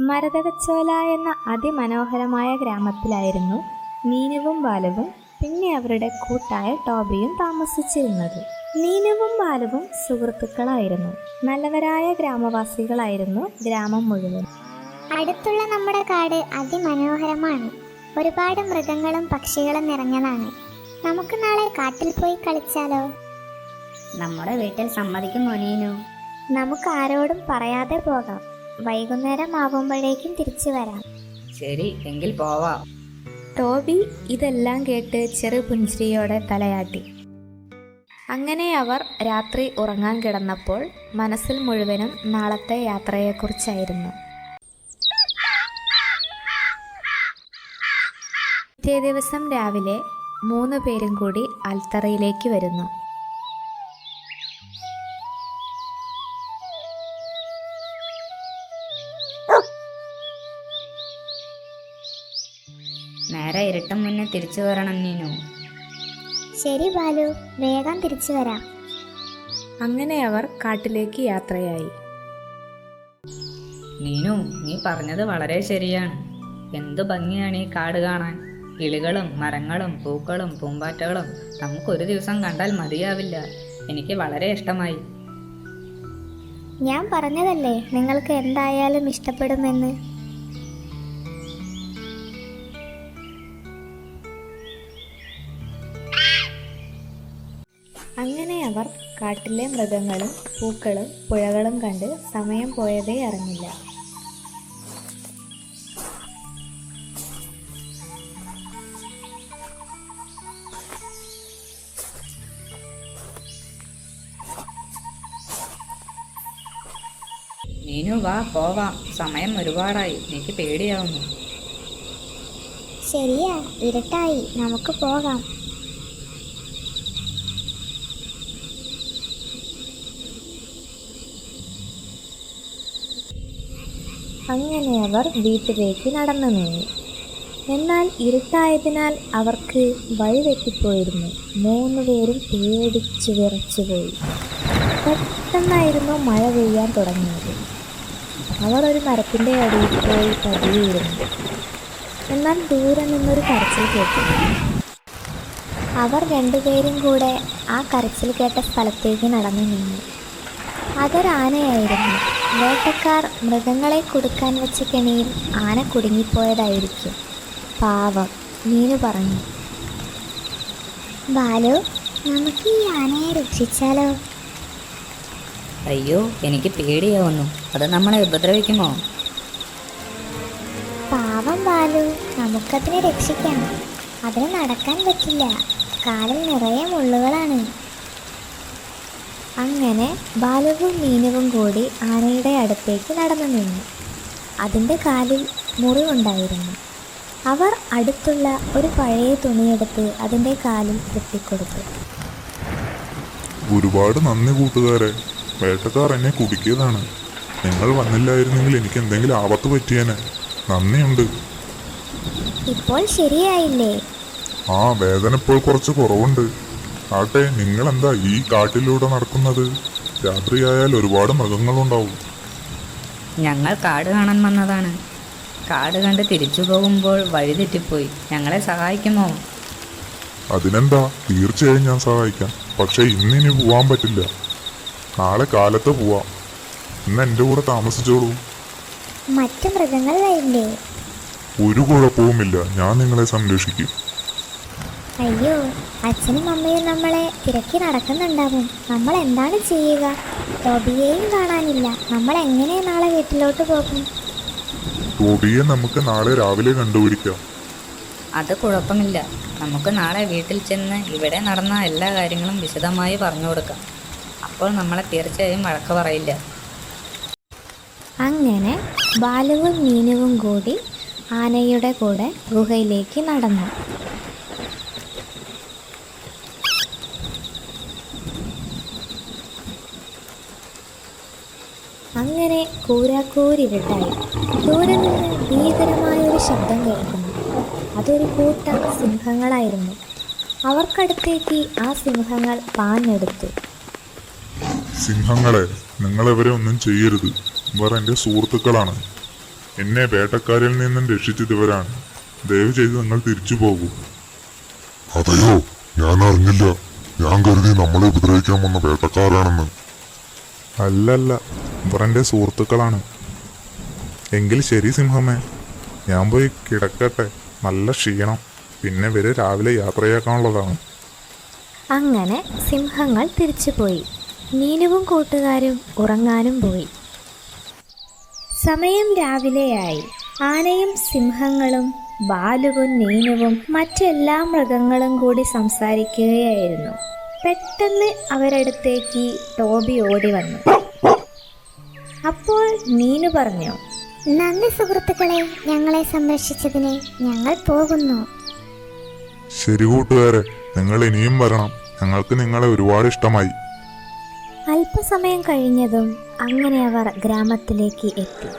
മരതകച്ചോല എന്ന അതിമനോഹരമായ ഗ്രാമത്തിലായിരുന്നു മീനുവും ബാലുവും പിന്നെ അവരുടെ കൂട്ടായ ടോബിയും താമസിച്ചിരുന്നത്. മീനുവും ബാലുവും സുഹൃത്തുക്കളായിരുന്നു. നല്ലവരായ ഗ്രാമവാസികളായിരുന്നു ഗ്രാമം മുഴുവൻ. അടുത്തുള്ള നമ്മുടെ കാട് അതിമനോഹരമാണ്. ഒരുപാട് മൃഗങ്ങളും പക്ഷികളും നിറഞ്ഞതാണ്. നമുക്ക് നാളെ കാട്ടിൽ പോയി കളിച്ചാലോ? നമ്മുടെ വീട്ടിൽ സമ്മതിക്കുമോ നീനു? നമുക്ക് ആരോടും പറയാതെ പോകാം. വൈകുന്നേരം ആവുമ്പോഴേക്കും തിരിച്ചു വരാം. ശരി, എങ്കിൽ പോവാം. ടോബി ഇതെല്ലാം കേട്ട് ചെറു പുഞ്ചിരിയോടെ തലയാട്ടി. അങ്ങനെ അവർ രാത്രി ഉറങ്ങാൻ കിടന്നപ്പോൾ മനസ്സിൽ മുഴുവനും നാളത്തെ യാത്രയെക്കുറിച്ചായിരുന്നു. പിറ്റേ ദിവസം രാവിലെ 3 പേരും കൂടി അൽത്തറയിലേക്ക് വരുന്നു. നേരെ ഇരുട്ടും മുന്നേ തിരിച്ചു വരണം നീനു. ശരി ബാലു, വേഗം തിരിച്ചു വരാം. അങ്ങനെ അവർ കാട്ടിലേക്ക് യാത്രയായി. നീനു, നീ പറഞ്ഞത് വളരെ ശരിയാണ്. എന്തു ഭംഗിയാണ് ഈ കാട് കാണാൻ. കിളികളും മരങ്ങളും പൂക്കളും പൂമ്പാറ്റകളും നമുക്കൊരു ദിവസം കണ്ടാൽ മതിയാവില്ല. എനിക്ക് വളരെ ഇഷ്ടമായി. ഞാൻ പറഞ്ഞതല്ലേ നിങ്ങൾക്ക് എന്തായാലും ഇഷ്ടപ്പെടുമെന്ന്. അങ്ങനെ അവർ കാട്ടിലെ മൃഗങ്ങളും പൂക്കളും പുഴകളും കണ്ട് സമയം പോയതേ അറിഞ്ഞില്ല. നീനു വാ, പോവാം. സമയം ഒരുപാടായി. എനിക്ക് പേടിയാവുന്നു. ശരിയാ, ഇരുട്ടായി. നമുക്ക് പോകാം. അങ്ങനെ അവർ വീട്ടിലേക്ക് നടന്നു നീങ്ങി. എന്നാൽ ഇരുട്ടായതിനാൽ അവർക്ക് വഴി തെറ്റിപ്പോയിരുന്നു. 3 പേരും പേടിച്ചു വിറച്ചുപോയി. പെട്ടെന്നായിരുന്നു മഴ പെയ്യാൻ തുടങ്ങിയത്. അവർ ഒരു മരത്തിൻ്റെ അടിയിൽ പോയി പതിയിരുന്നു. എന്നാൽ ദൂരെ നിന്നൊരു കരച്ചിൽ കേട്ടു. അവർ 2 പേരും കൂടെ ആ കരച്ചിൽ കേട്ട സ്ഥലത്തേക്ക് നടന്നു നീങ്ങി. അതൊരാനയായിരുന്നു. വേട്ടക്കാർ മൃഗങ്ങളെ കുടുക്കാൻ വെച്ച കെണിയിൽ ആന കുടുങ്ങിപ്പോയതായിരിക്കും. പാവം, മീനു പറഞ്ഞു. ബാലു, നമുക്ക് ഈ ആനയെ രക്ഷിച്ചാലോ? അയ്യോ, എനിക്ക് പേടിയാവുന്നു. അത് നമ്മളെ ഉപദ്രവിക്കുമോ? പാവം ബാലു, നമുക്കതിനെ രക്ഷിക്കാം. അതിന് നടക്കാൻ പറ്റില്ല. കാലിൽ നിറയെ മുള്ളുകളാണ്. അങ്ങനെ ബാലുവും മീനുവും കൂടി ആനയുടെ അടുത്തേക്ക് നടന്നു നീങ്ങി. അതിൻ്റെ കാലിൽ മുറിവുണ്ടായിരുന്നു. അവർ അടുത്തുള്ള ഒരു പഴയ തുണിയെടുത്ത് അതിൻ്റെ കാലിൽ കെട്ടിക്കൊടുത്തു. ഒരുപാട് നന്ദി കൂട്ടുകാരെ. വേട്ടക്കാർ എന്നെ കുടുക്കിയതാണ്. നിങ്ങൾ വന്നില്ലായിരുന്നെങ്കിൽ എനിക്ക് എന്തെങ്കിലും ആപത്ത് പറ്റിയേനെ. നന്ദിയുണ്ട്. ഇപ്പോൾ ശരിയായില്ലേ? ആ, വേദന ഇപ്പോൾ കുറച്ച് കുറവുണ്ട്. ആട്ടെ, നിങ്ങളെന്താ ഈ കാട്ടിലൂടെ നടക്കുന്നത്? രാത്രിയായാൽ ഒരുപാട് മൃഗങ്ങളുണ്ടാവും. ഞങ്ങൾ കാട് കാണാൻ വന്നതാണ്. കാട് കണ്ട് തിരിച്ചു പോകുമ്പോൾ വഴി തെറ്റിപ്പോയി. ഞങ്ങളെ സഹായിക്കുമോ? അതിനെന്താ, തീർച്ചയായും ഞാൻ സഹായിക്കാം. പക്ഷെ ഇന്നിനി പോവാൻ പറ്റില്ല. നാളെ കാലത്ത് പോവാം. ഇന്ന് എൻ്റെ കൂടെ താമസിച്ചോളൂ. മറ്റു മൃഗങ്ങൾ വരില്ലേ? ഒരു കുഴപ്പവുമില്ല, ഞാൻ നിങ്ങളെ സംരക്ഷിക്കും. അയ്യോ, അച്ഛനും അമ്മയും നമ്മളെ തിരക്കി നടക്കുന്നുണ്ടാവും. നമ്മൾ എന്താണ് ചെയ്യുക? ടോബിയെയും കാണാനില്ല. നമ്മൾ എങ്ങനെ നാളെ വീട്ടിലോട്ട് പോകും? ടോബിയെ നമുക്ക് നാളെ രാവിലെ കണ്ടുപിടിക്കാം. അത് കുഴപ്പമില്ല. നമുക്ക് നാളെ വീട്ടിൽ ചെന്ന് ഇവിടെ നടന്ന എല്ലാ കാര്യങ്ങളും വിശദമായി പറഞ്ഞു കൊടുക്കാം. അപ്പോൾ നമ്മളെ തീർച്ചയായും വഴക്ക് പറയില്ല. അങ്ങനെ ബാലുവും മീനുവും കൂടി ആനയുടെ കൂടെ ഗുഹയിലേക്ക് നടന്നു. അങ്ങനെ കൂരാക്കൂരിരുട്ടായി. ദൂരെ നിന്ന് ഭീകരമായൊരു ശബ്ദം കേൾക്കുന്നു. അതൊരു കൂട്ടം സിംഹങ്ങളായിരുന്നു. അവർക്കടുത്തേക്ക് ആ സിംഹങ്ങൾ പാഞ്ഞെടുത്തു. സിംഹങ്ങളെ, നിങ്ങളിവരെ ഒന്നും ചെയ്യരുത്. ഇവർ എൻ്റെ സുഹൃത്തുക്കളാണ്. എന്നെ വേട്ടക്കാരിൽ നിന്നും രക്ഷിച്ചത് ഇവരാണ്. ദയവ് ചെയ്ത് നിങ്ങൾ തിരിച്ചു പോകൂ. അതെയോ, ഞാൻ അറിഞ്ഞില്ല. ഞാൻ കരുതി നമ്മളെ ഉപദ്രവിക്കാൻ വന്ന വേട്ടക്കാരാണെന്ന്. അല്ലല്ല, ഇവർ എൻ്റെ സുഹൃത്തുക്കളാണ്. എങ്കിൽ ശരി സിംഹമേ, ഞാൻ പോയി കിടക്കട്ടെ. നല്ല ക്ഷീണം. പിന്നെ ഇവരെ രാവിലെ യാത്രയാക്കാനുള്ളതാണ്. അങ്ങനെ സിംഹങ്ങൾ തിരിച്ചുപോയി. മീനുവും കൂട്ടുകാരും ഉറങ്ങാനും പോയി. സമയം രാവിലെയായി. ആനയും സിംഹങ്ങളും ബാലുവും മീനുവും മറ്റെല്ലാ മൃഗങ്ങളും കൂടി സംസാരിക്കുകയായിരുന്നു. പെട്ടെന്ന് അവരടുത്തേക്ക് ടോബി ഓടി വന്നു. അപ്പോൾ മീനു പറഞ്ഞു, നന്ദി സുഹൃത്തുക്കളെ, ഞങ്ങളെ സംരക്ഷിച്ചതിന്. ഞങ്ങൾ പോകുന്നു. ശരി കൂട്ടുകാരെ, നിങ്ങൾ ഇനിയും വരണം. ഞങ്ങൾക്ക് നിങ്ങളെ ഒരുപാട് ഇഷ്ടമായി. അല്പസമയം കഴിഞ്ഞതും അങ്ങനെ അവർ ഗ്രാമത്തിലേക്ക് എത്തി.